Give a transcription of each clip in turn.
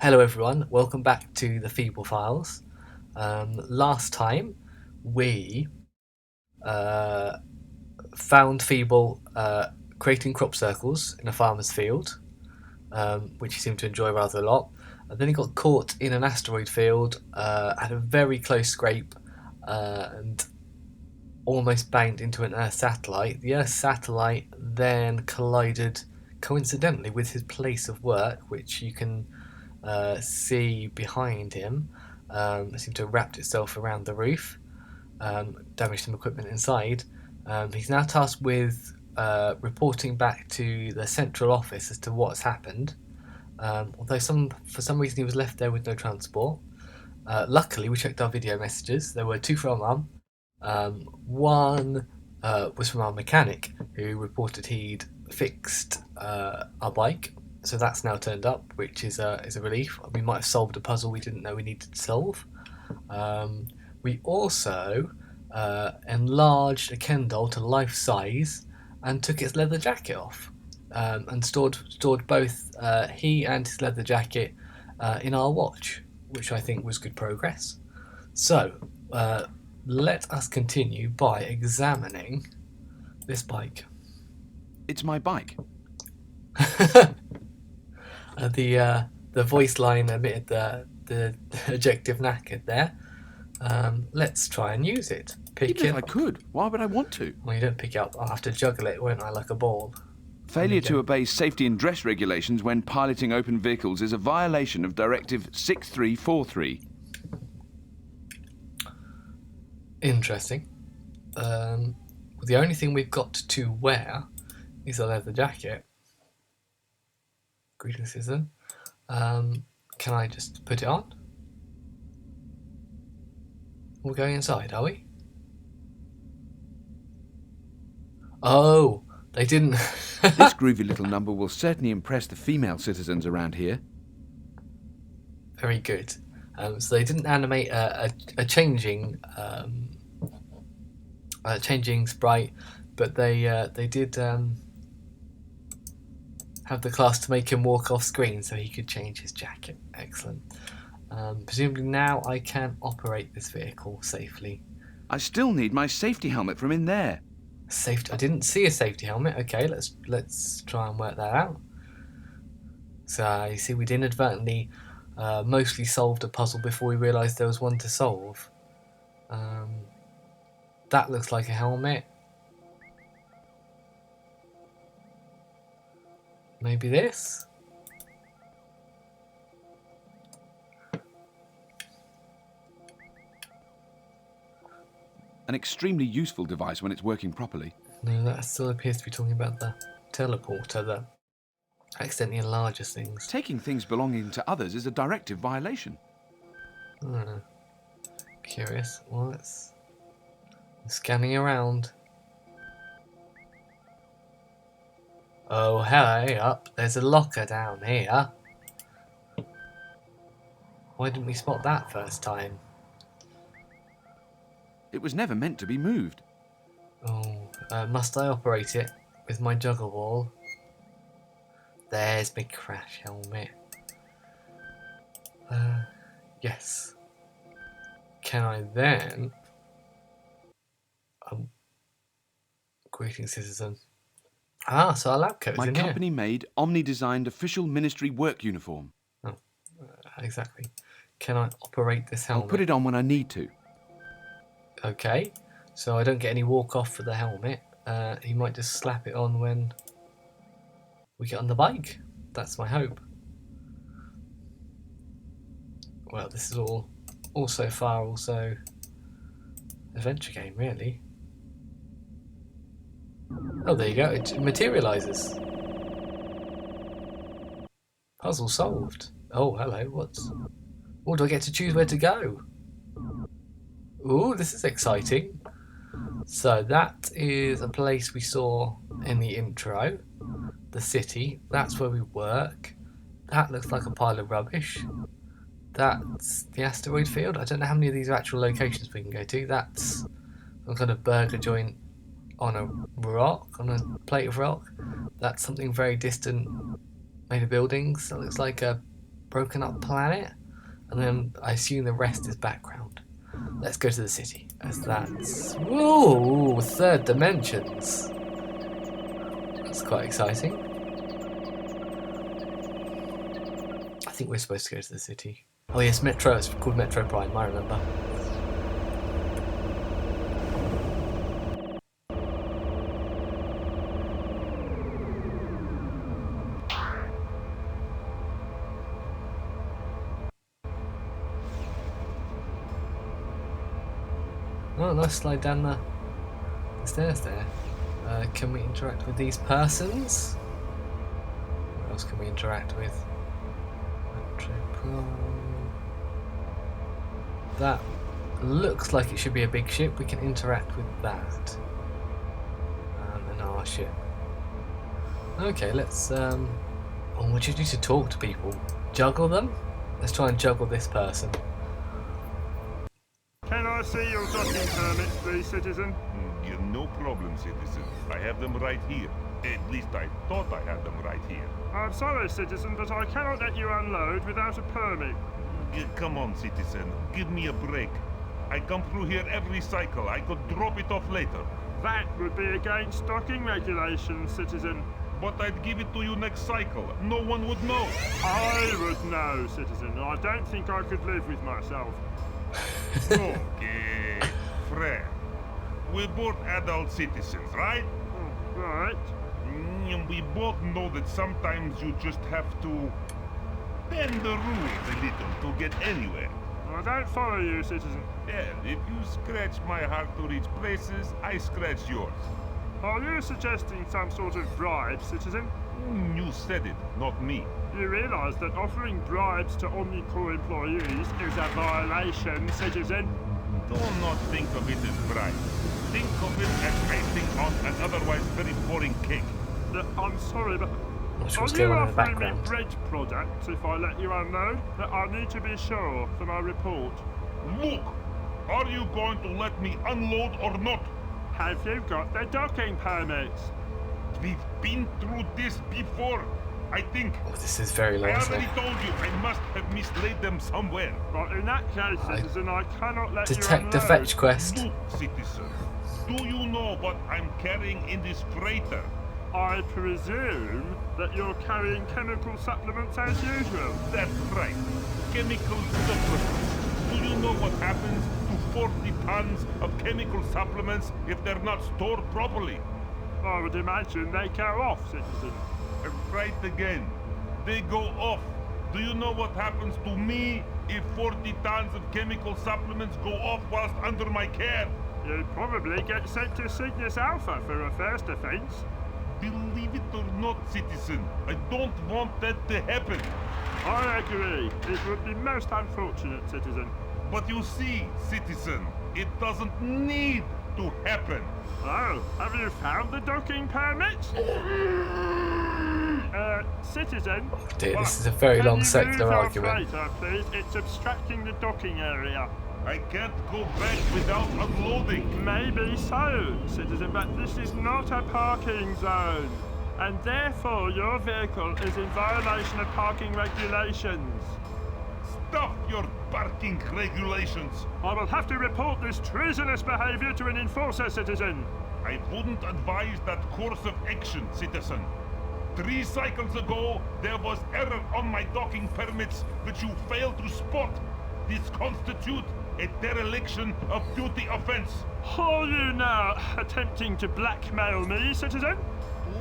Hello everyone, welcome back to the Feeble Files. Last time we uh, found Feeble creating crop circles in a farmer's field, which he seemed to enjoy rather a lot. And then he got caught in an asteroid field, had a very close scrape, and almost banged into an Earth satellite. The Earth satellite then collided coincidentally with his place of work, which you can see behind him. It seemed to have wrapped itself around the roof, damaged some equipment inside. He's now tasked with reporting back to the central office as to what's happened. Although for some reason he was left there with no transport. Luckily, we checked our video messages. There were two from Mum. One was from our mechanic who reported he'd fixed our bike, so that's now turned up, which is a relief. We might have solved a puzzle we didn't know we needed to solve. We also enlarged a Ken doll to life size and took its leather jacket off, and stored both he and his leather jacket in our watch, which I think was good progress. So let us continue by examining this bike. It's my bike. The voice line emitted the adjective knackered there. Let's try and use it. Even if I could, why would I want to? Well, you don't pick it up. I'll have to juggle it, won't I, like a ball? Failure to obey safety and dress regulations when piloting open vehicles is a violation of Directive 6343. Interesting. The only thing we've got to wear is a leather jacket. Greetings, citizen. Can I just put it on? We're going inside, are we? Oh, they didn't. This groovy little number will certainly impress the female citizens around here. Very good. So they didn't animate a changing sprite, but they did have the class to make him walk off screen so he could change his jacket. Excellent. Presumably now I can operate this vehicle safely. I still need my safety helmet from in there. Safety. I didn't see a safety helmet. Okay, let's try and work that out. So you see, we'd inadvertently mostly solved a puzzle before we realised there was one to solve. That looks like a helmet. Maybe this? An extremely useful device when it's working properly. No, that still appears to be talking about the teleporter that accidentally enlarges things. Taking things belonging to others is a directive violation. Curious. Well, I'm scanning around. Oh, hey, up. There's a locker down here. Why didn't we spot that first time? It was never meant to be moved. Oh, must I operate it with my juggle ball? There's my crash helmet. Yes. Can I then... Greetings, citizen. Ah, so our lab coat's My in here. company-made, Omni-designed official ministry work uniform. Oh, exactly. Can I operate this helmet? I'll put it on when I need to. Okay, so I don't get any walk off for the helmet. He might just slap it on when we get on the bike. That's my hope. Well, this is all so far also adventure game, really. Oh, there you go. It materializes. Puzzle solved. Oh, hello. Oh, do I get to choose where to go? Ooh, this is exciting. So that is a place we saw in the intro. The city. That's where we work. That looks like a pile of rubbish. That's the asteroid field. I don't know how many of these are actual locations we can go to. That's some kind of burger joint on a rock, on a plate of rock. That's something very distant made of buildings. That looks like a broken up planet, and then I assume the rest is background. Let's go to the city, as that's... Ooh, third dimensions. That's quite exciting. I think we're supposed to go to the city. Oh yes, Metro. It's called Metro Prime, I remember. Oh, nice slide down the stairs there. Can we interact with these persons? What else can we interact with? That looks like it should be a big ship. We can interact with that. And our ship. Okay, let's... Oh, what do you do to talk to people? Juggle them? Let's try and juggle this person. Can I see your docking permits, please, citizen? No problem, citizen. I have them right here. At least I thought I had them right here. I'm sorry, citizen, but I cannot let you unload without a permit. Come on, citizen. Give me a break. I come through here every cycle. I could drop it off later. That would be against docking regulations, citizen. But I'd give it to you next cycle. No one would know. I would know, citizen. I don't think I could live with myself. Okay, Fred. We're both adult citizens, right? Right. And we both know that sometimes you just have to bend the rules a little to get anywhere. I don't follow you, citizen. Yeah, if you scratch my heart to reach places, I scratch yours. Are you suggesting some sort of bribe, citizen? You said it, not me. You realise that offering bribes to Omnicorp employees is a violation, citizen? Do not think of it as bribe. Think of it as icing on an otherwise very boring cake. I'm sorry, but are What's you going on in the offering me background? bread products if I let you unload? That I need to be sure for my report. Look! Are you going to let me unload or not? Have you got the docking permits? We've been through this before. I think. Oh, this is very long. I already told you I must have mislaid them somewhere. Well, in that case, citizen, I cannot let Detect you the unload. fetch quest. Look, citizen. Do you know what I'm carrying in this freighter? I presume that you're carrying chemical supplements as usual. That's right. Chemical supplements. Do you know what happens to 40 tons of chemical supplements if they're not stored properly? I would imagine they go off, citizen. Right again. They go off. Do you know what happens to me if 40 tons of chemical supplements go off whilst under my care? You'd probably get sent to Cygnus Alpha for a first offence. Believe it or not, citizen, I don't want that to happen. I agree. It would be most unfortunate, citizen. But you see, citizen, it doesn't need to happen. Oh, have you found the docking permits? Citizen. Oh dear, this is a very long secular argument. Freighter, please? It's obstructing the docking area. I can't go back without unloading. Maybe so, citizen, but this is not a parking zone. And therefore your vehicle is in violation of parking regulations. Stuff your parking regulations. I will have to report this treasonous behavior to an enforcer, citizen. I wouldn't advise that course of action, citizen. 3 cycles ago, there was error on my docking permits which you failed to spot. This constitutes a dereliction of duty offense. Are you now attempting to blackmail me, citizen?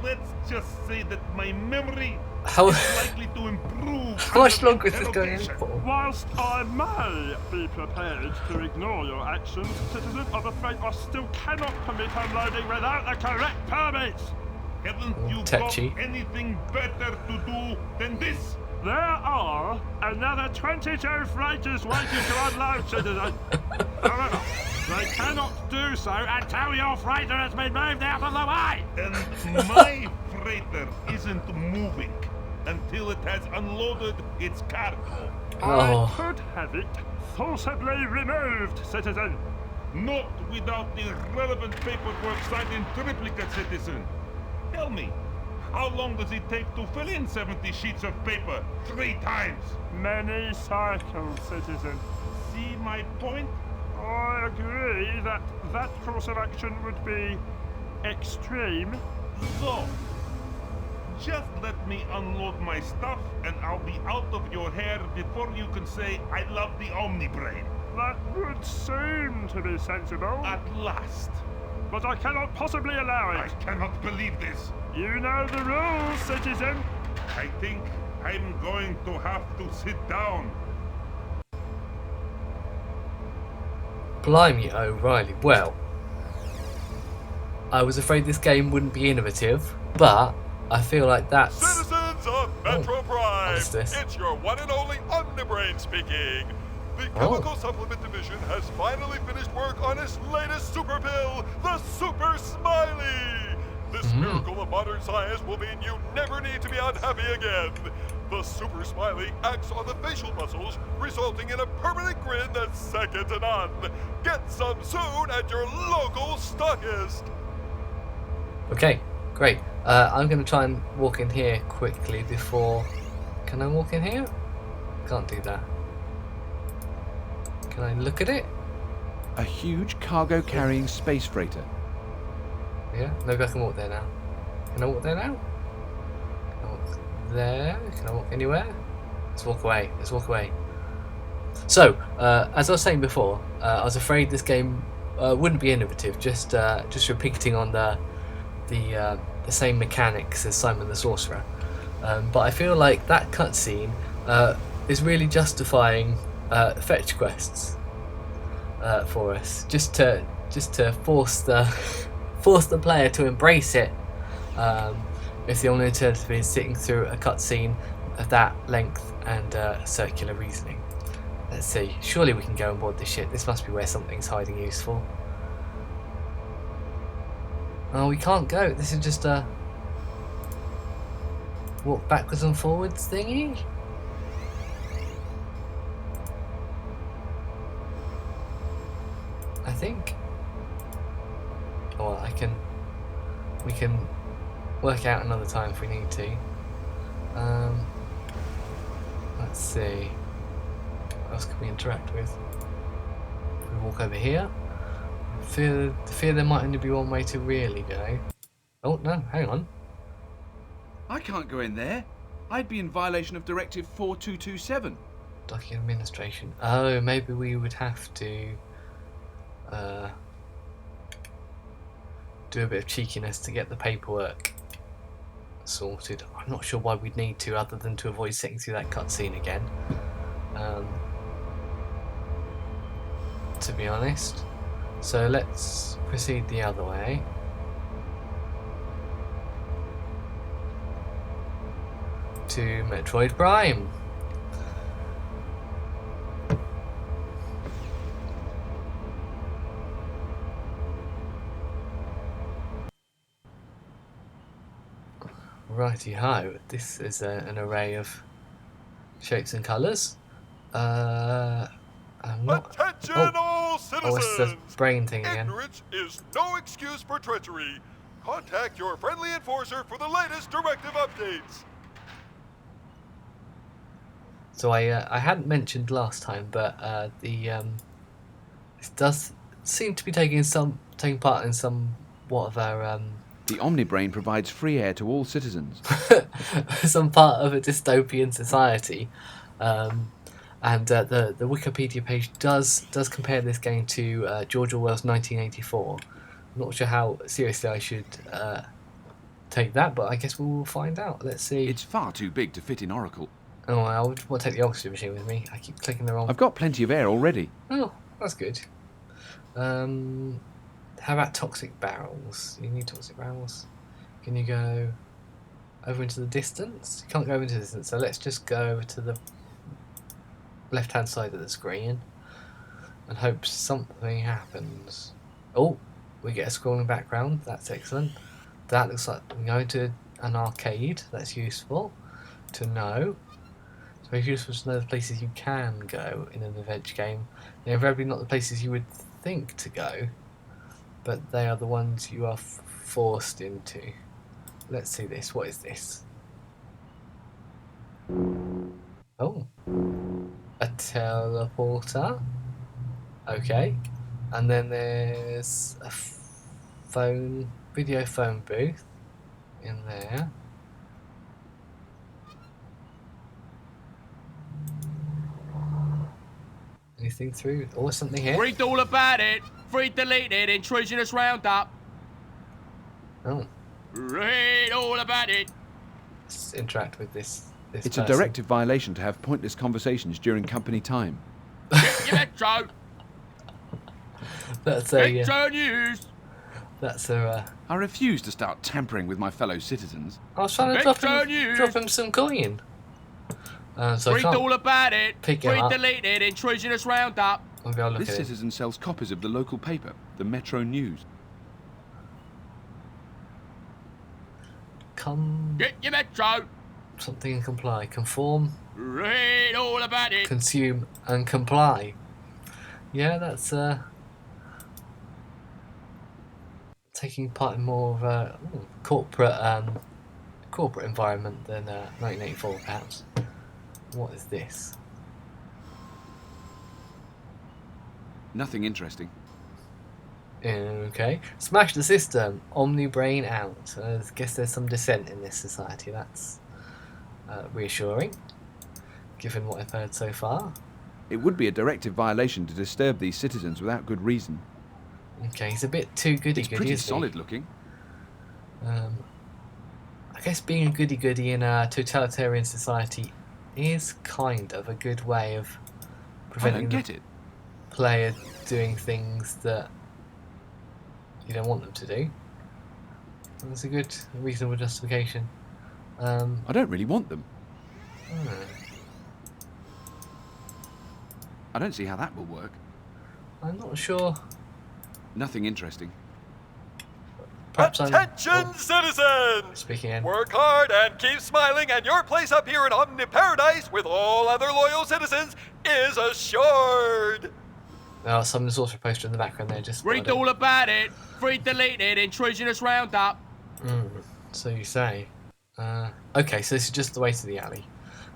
Let's just say that my memory How, is likely to improve. how much under longer is this going on interrogation. for? Whilst I may be prepared to ignore your actions, citizen, I'm afraid I still cannot permit unloading without the correct permits. Haven't you Tetchy. got anything better to do than this? There are another 22 freighters waiting to unload, citizen. However, they cannot do so until your freighter has been moved out of the way. And my freighter isn't moving until it has unloaded its cargo. Oh. I could have it forcibly removed, citizen. Not without the relevant paperwork signed in triplicate, citizen. Tell me, How long does it take to fill in 70 sheets of paper 3 times? Many cycles, citizen. See my point? I agree that that course of action would be extreme. So, just let me unload my stuff and I'll be out of your hair before you can say I love the Omnibrain. That would seem to be sensible, At last. but I cannot possibly allow I it. cannot believe this. You know the rules, citizen. I think I'm going to have to sit down. Blimey, O'Reilly. Well, I was afraid this game wouldn't be innovative, but I feel like that's... Citizens of Metro Prime, what is this? it's your one and only Omnibrain speaking. The Chemical Supplement Division has finally finished work on its latest super pill, the Super Smiley. This miracle of modern science will mean you never need to be unhappy again. The Super Smiley acts on the facial muscles, resulting in a permanent grin that's second to none. Get some soon at your local stockist. Okay, great. I'm going to try and walk in here quickly before... Can I walk in here? Can't do that. Can I look at it? A huge cargo-carrying space freighter. Yeah, maybe I can walk there now. Can I walk there now? Can I walk there? Can I walk anywhere? Let's walk away. Let's walk away. So, as I was saying before, I was afraid this game wouldn't be innovative, just repeating on the same mechanics as Simon the Sorcerer. But I feel like that cutscene is really justifying fetch quests for us, just to force the player to embrace it. If the only alternative is sitting through a cutscene of that length and circular reasoning. Let's see. Surely we can go on board this ship. This must be where something's hiding useful. Oh, we can't go. This is just a walk backwards and forwards thingy. I think. Or we can work out another time if we need to. Let's see. What else can we interact with? If we walk over here. I fear there might only be one way to really go. Oh no, hang on. I can't go in there. I'd be in violation of Directive 4227. Docking administration. Oh, maybe we would have to do a bit of cheekiness to get the paperwork sorted. I'm not sure why we'd need to, other than to avoid sitting through that cutscene again. To be honest. So let's proceed the other way. To Metroid Prime. Righty ho, this is an array of shapes and colours. I'm not. Attention all citizens! Oh, it's the brain thing again. Ignorance is no excuse for treachery. Contact your friendly enforcer for the latest directive updates. So I hadn't mentioned last time, but this does seem to be taking part in somewhat of our The Omnibrain provides free air to all citizens. some part of a dystopian society, and the Wikipedia page does compare this game to George Orwell's 1984. I'm not sure how seriously I should take that, but I guess we will find out. Let's see. It's far too big to fit in Oracle. Oh, I would want to take the oxygen machine with me. I keep clicking the wrong. I've got plenty of air already. Oh, that's good. How about toxic barrels? You need toxic barrels. Can you go over into the distance? You can't go over into the distance, so let's just go over to the left-hand side of the screen and hope something happens. Oh, we get a scrolling background. That's excellent. That looks like we're going to an arcade. That's useful to know. It's very useful to know the places you can go in an adventure game. They're invariably not the places you would think to go, but they are the ones you are forced into. let's see this. What is this? Oh, a teleporter. Okay, and then there's a video phone booth in there. Anything through? Or something here? Read all about it. Free deleted intrusionist roundup. Oh, Read all about it. let's interact with this It's person. a directive violation to have pointless conversations during company time. Get your metro. That's a Metro news. that's a. I refuse to start tampering with my fellow citizens. I was trying to drop him some coin. So I Read can't. all about it. pick him Free up. deleted intrusionist roundup. Maybe I'll look This at it. citizen sells copies of the local paper, the Metro News. Come. Get your metro. Something and comply. Conform, Read all about it. consume, and comply. Yeah, that's taking part in more of a corporate environment than 1984, perhaps. What is this? Nothing interesting. Okay. Smash the system. Omnibrain out. I guess there's some dissent in this society. That's reassuring, given what I've heard so far. It would be a directive violation to disturb these citizens without good reason. Okay, he's a bit too goody-goody, It's pretty isn't he? solid looking. I guess being a goody-goody in a totalitarian society is kind of a good way of I preventing don't get it. the player doing things that you don't want them to do. That's a good, reasonable justification. I don't really want them. I don't see how that will work. I'm not sure. Nothing interesting. Perhaps Attention, citizens! speaking in. Work hard and keep smiling, and your place up here in Omniparadise with all other loyal citizens is assured. Oh, someone's also posted in the background there. Just Read all about it. Free deleted intrusionist roundup. So you say. Okay, so this is just the way to the alley.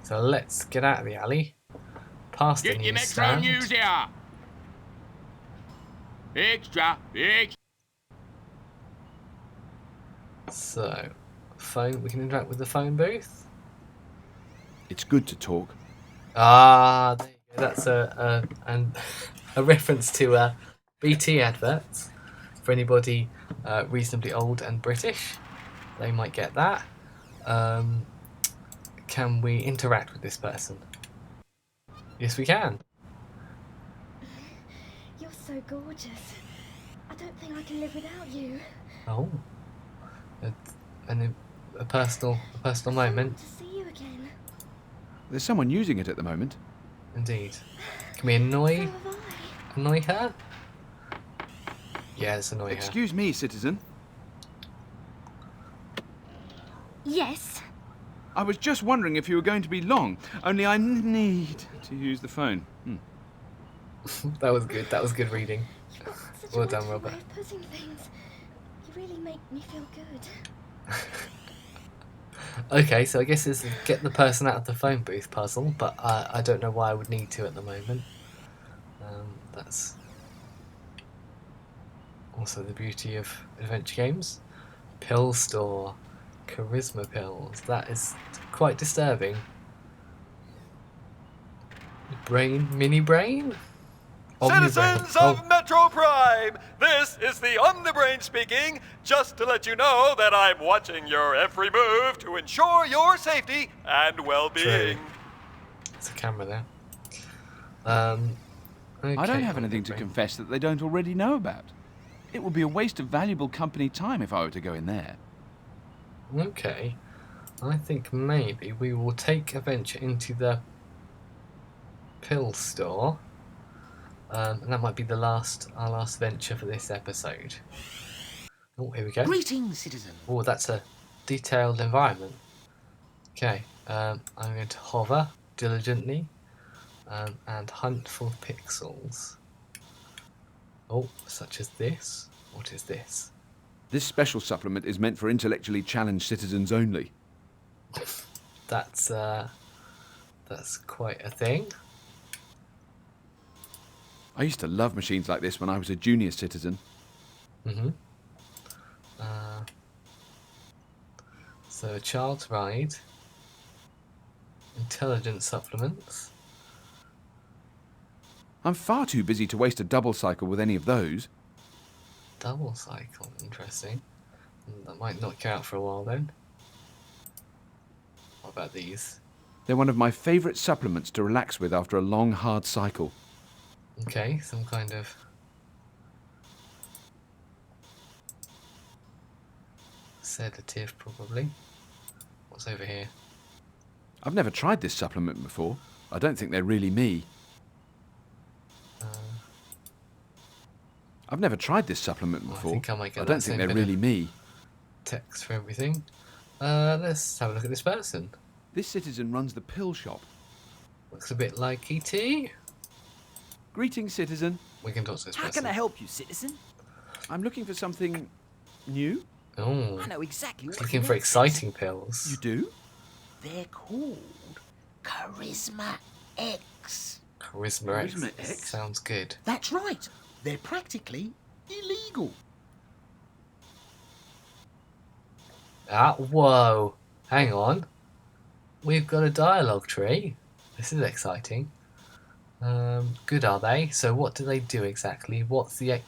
So let's get out of the alley. Past the Get your news metro stand. news here. Extra. So, phone. We can interact with the phone booth. It's good to talk. Ah, there you go. That's a reference to BT adverts. For anybody reasonably old and British, they might get that. Can we interact with this person? Yes, we can. You're so gorgeous. I don't think I can live without you. Oh, a personal I moment, want to see you again. There's someone using it at the moment. indeed. Can we So have I. annoy her? Yeah, let's annoy her. Excuse me, citizen. Yes. I was just wondering if you were going to be long, only I need to use the phone. That was good. That was good reading. You've got such Well a done, wonderful Robert. way of putting things. You really make me feel good. Okay, so I guess it's a get the person out of the phone booth puzzle, but I don't know why I would need to at the moment. That's also the beauty of adventure games. Pill store, charisma pills. That is quite disturbing. Mini brain. Citizens of Metro Prime, this is the Omnibrain speaking, just to let you know that I'm watching your every move to ensure your safety and well-being. There's a camera there. Okay, I don't have anything to Omnibrain. confess that they don't already know about. It would be a waste of valuable company time if I were to go in there. Okay, I think maybe we will take a venture into the pill store, and that might be our last venture for this episode. Oh, here we go. Greetings, citizen. Oh, that's a detailed environment. Okay, I'm going to hover diligently and hunt for pixels. Oh, such as this. What is this? This special supplement is meant for intellectually challenged citizens only. That's quite a thing. I used to love machines like this when I was a junior citizen. So a child's ride, intelligence supplements. I'm far too busy to waste a double cycle with any of those. Double cycle, interesting. That might knock you out for a while then. What about these? They're one of my favourite supplements to relax with after a long, hard cycle. Okay, some kind of sedative, probably. What's over here? I've never tried this supplement before. I don't think they're really me. I've never tried this supplement before. think I might get I that don't same think they're bit of- really me. Text for everything. Let's have a look at this person. This citizen runs the pill shop. Looks a bit like E.T. Greetings, citizen. We can talk to this How person. can I help you, citizen? I'm looking for something new. Oh, I know exactly what looking you for want, exciting pills. You do? They're called Charisma X. Charisma X. Charisma X? Sounds good. That's right. They're practically illegal. Whoa. Hang on. We've got a dialogue tree. This is exciting. Good, are they? So what do they do exactly? What's the X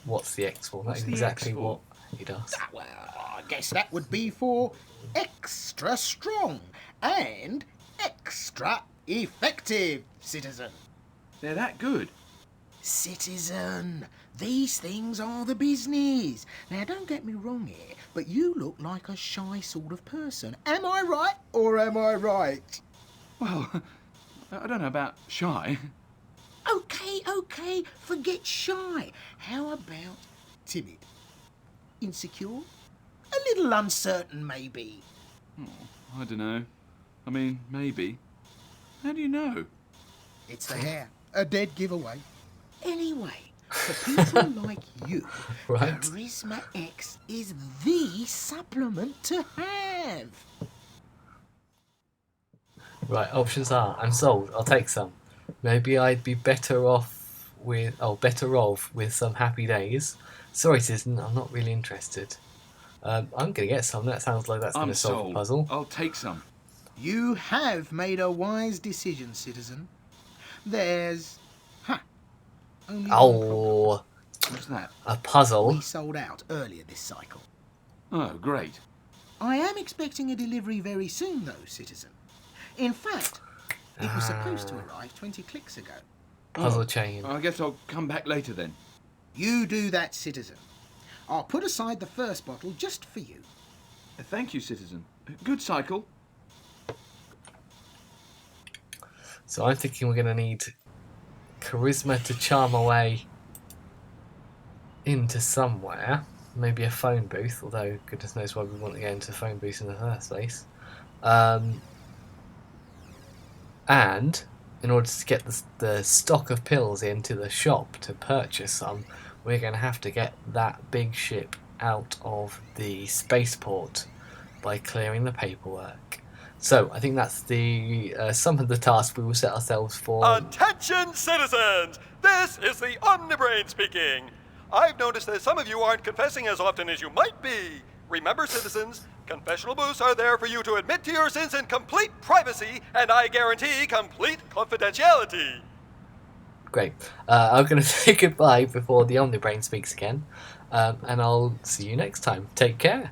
for? What's That's the exactly X for? what he does. Well, I guess that would be for extra strong and extra effective, citizen. They're that good. Citizen, these things are the business. Now, don't get me wrong here, but you look like a shy sort of person. Am I right or am I right? Well, I don't know about shy. Okay, forget shy. How about timid? Insecure? A little uncertain, maybe. I don't know. I mean, maybe. How do you know? It's the hair. A dead giveaway. Anyway, for people like you, Right. Charisma X is the supplement to have. Right, options are, I'm sold, I'll take some. Maybe I'd be better off with some happy days. Sorry, citizen, I'm not really interested. I'm gonna get some. That sounds like that's gonna I'm solve sold. a puzzle. I'll take some. You have made a wise decision, citizen. There's, only one problem. Oh, What's that? a puzzle. We sold out earlier this cycle. Oh, great. I am expecting a delivery very soon, though, citizen. In fact, it was supposed to arrive 20 clicks ago. Puzzle chain. I guess I'll come back later then. You do that, citizen. I'll put aside the first bottle just for you. Thank you, citizen. Good cycle. So I'm thinking we're gonna need charisma to charm our way into somewhere. Maybe a phone booth, although goodness knows why we want to get into a phone booth in the first place. And in order to get the stock of pills into the shop to purchase some, we're going to have to get that big ship out of the spaceport by clearing the paperwork. So I think that's the some of the tasks we will set ourselves for. Attention, citizens! This is the Omnibrain speaking. I've noticed that some of you aren't confessing as often as you might be. Remember, citizens, confessional booths are there for you to admit to your sins in complete privacy, and I guarantee complete confidentiality. Great. I'm going to say goodbye before the Omnibrain speaks again, and I'll see you next time. Take care.